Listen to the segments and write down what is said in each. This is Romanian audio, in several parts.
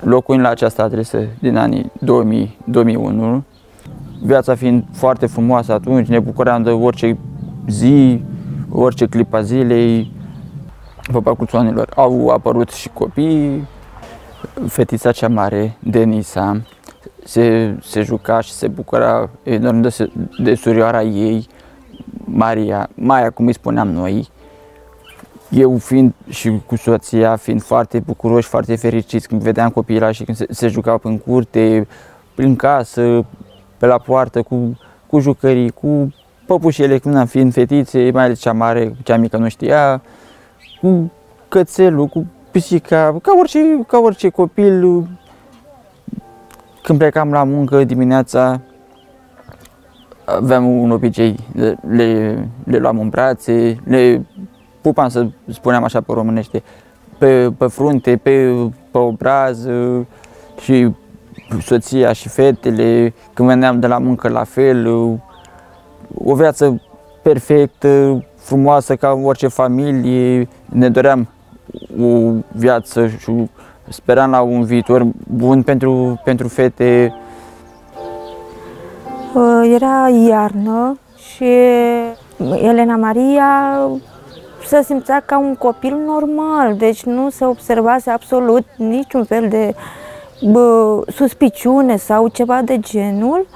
locuind la această adresă din anii 2000-2001, viața fiind foarte frumoasă atunci, ne bucuram de orice zi, orice clip a zilei. Pe parcursul anilor au apărut și copii. Fetița cea mare, Denisa, se juca și se bucura enorm de surioara ei, Maia, cum îi spuneam noi. Eu fiind și cu soția, fiind foarte bucuroși, foarte fericiți când vedeam copiii și când se jucau în curte, prin casă, pe la poartă, cu jucării, cu păpușele, când fiind fetițe, mai ales cea mare, cea mică nu știa, cu cățelul, cu pisica, ca orice copil. Când plecam la muncă dimineața, aveam un obicei, le luam în brațe, le pupam, să spuneam așa pe românește, pe frunte, pe obraz, și soția și fetele, când veneam de la muncă la fel, o viață perfectă, frumoasă ca orice familie. Ne doream o viață și speram la un viitor bun pentru fete. Era iarnă și Elena Maria se simțea ca un copil normal, deci nu se observase absolut niciun fel de suspiciune sau ceva de genul.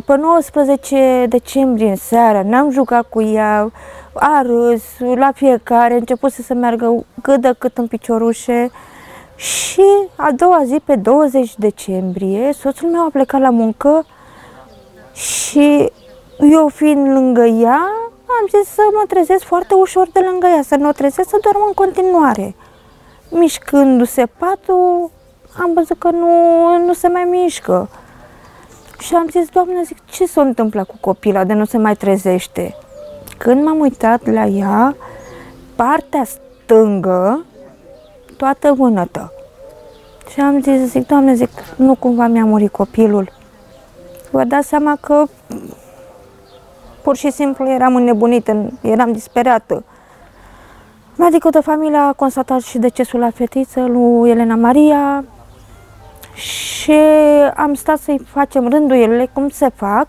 Pe 19 decembrie în seara ne-am jucat cu ea, a râs la fiecare, a început să meargă cât de cât în piciorușe și a doua zi, pe 20 decembrie, soțul meu a plecat la muncă și eu fiind lângă ea, am zis să mă trezesc foarte ușor de lângă ea, să nu o trezesc, să doarmă în continuare. Mișcându-se patul, am văzut că nu se mai mișcă. Și am zis, Doamne, zic, ce s-a întâmplat cu copila de nu se mai trezește? Când m-am uitat la ea, partea stângă, toată vânătă. Și am zis, zic, Doamne, zic, nu cumva mi-a murit copilul? Vă dați seama că pur și simplu eram înnebunită, eram disperată. Medicul de familie a constatat și decesul la fetiță lui Elena Maria și am stat să-i facem rânduielile cum se fac.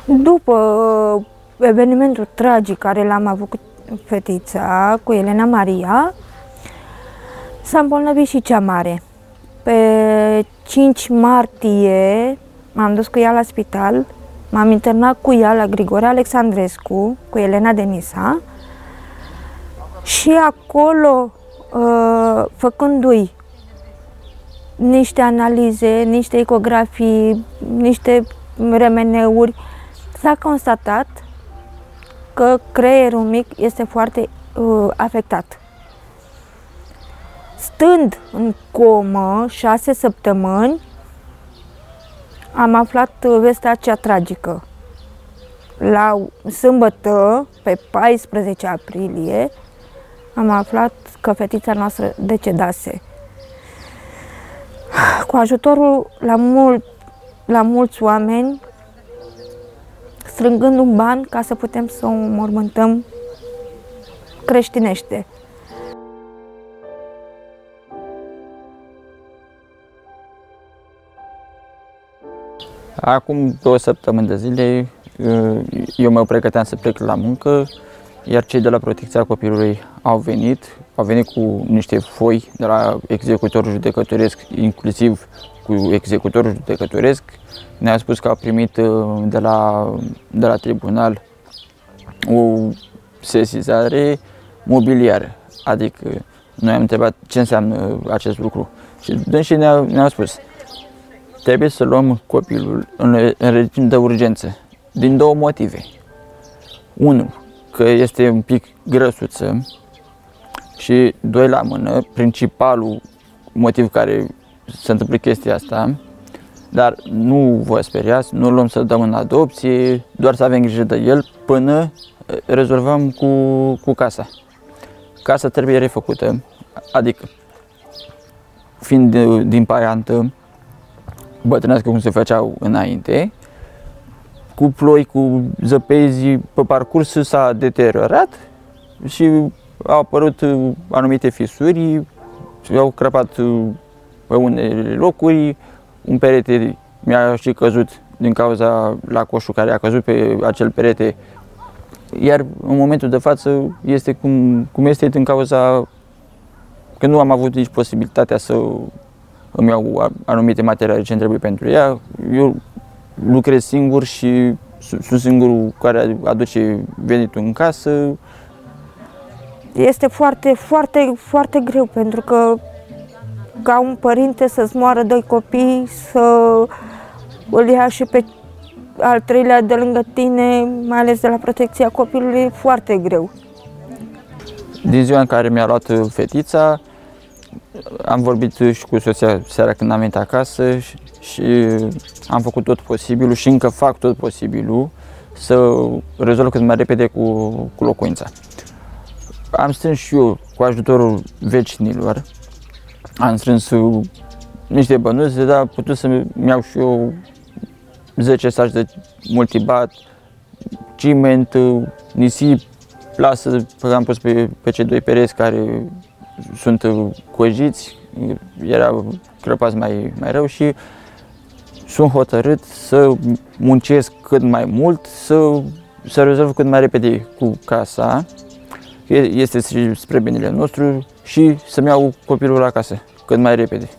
După evenimentul tragic care l-am avut cu fetița, cu Elena Maria, s-a îmbolnăvit și cea mare. Pe 5 martie m-am dus cu ea la spital, m-am internat cu ea la Grigore Alexandrescu, cu Elena Denisa, și acolo, făcându-i niște analize, niște ecografii, niște remeneuri, s-a constatat că creierul mic este foarte afectat. Stând în comă 6 săptămâni, am aflat vestea aceea tragică. La sâmbătă, pe 14 aprilie, am aflat că fetița noastră decedase. Cu ajutorul la mulți oameni, strângând un ban ca să putem să o înmormântăm creștinește. Acum 2 săptămâni de zile, eu mă pregăteam să plec la muncă, iar cei de la Protecția Copilului au venit cu niște foi de la executorul judecătoresc, inclusiv cu executorul judecătoresc. Ne-au spus că au primit de la tribunal o sesizare mobiliară, adică noi am întrebat ce înseamnă acest lucru și dânsii ne-au spus: trebuie să luăm copilul în regim de urgență, din 2 motive. 1, că este un pic grăsuță și 2 la mână, principalul motiv care se întâmplă chestia asta, dar nu vă speriați, nu luăm să dăm în adopție, doar să avem grijă de el până rezolvăm cu casa. Casa trebuie refăcută, adică fiind din paiantă bătrânească cum se făceau înainte, cu ploi, cu zăpezi, pe parcurs s-a deteriorat și au apărut anumite fisuri, au crăpat pe unele locuri, un perete mi-a și căzut din cauza la coșul care a căzut pe acel perete, iar în momentul de față este cum este din cauza că nu am avut nici posibilitatea să îmi iau anumite materiale ce îmi trebuie pentru ea. Eu lucrez singur și sunt singurul care aduce venitul în casă. Este foarte, foarte, foarte greu, pentru că ca un părinte să-ți moară 2 copii, să îl ia și pe al 3-lea de lângă tine, mai ales de la protecția copilului, e foarte greu. Din ziua în care mi-a luat fetița, am vorbit și cu soția seara când am venit acasă și am făcut tot posibilul și încă fac tot posibilul să rezolv cât mai repede cu locuința. Am strâns și eu, cu ajutorul vecinilor, am strâns niște bănuți, dar am putut să-mi iau și eu 10 saci de multibat, ciment, nisip, plasă pe care am pus pe cei 2 pereți care sunt cojiți, erau crăpați mai rău și sunt hotărât să muncesc cât mai mult, să rezolv cât mai repede cu casa, este și spre binele nostru, și să-mi iau copilul la casă cât mai repede.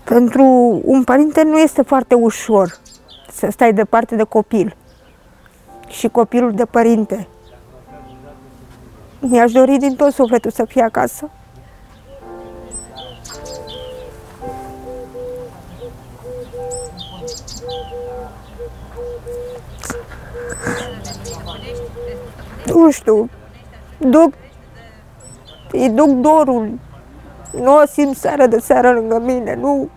Pentru un părinte nu este foarte ușor să stai departe de copil și copilul de părinte. Mi-aș dori din tot sufletul să fie acasă. Nu știu, îi duc dorul, nu o simt seara de seară lângă mine, nu.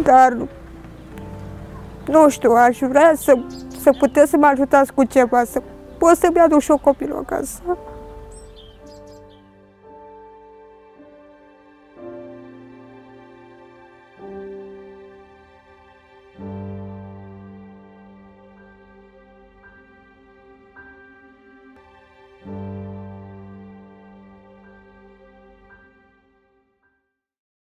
Dar, nu știu, aș vrea să puteți să mă ajutați cu ceva, să pot să-mi aduc și eu copilul acasă.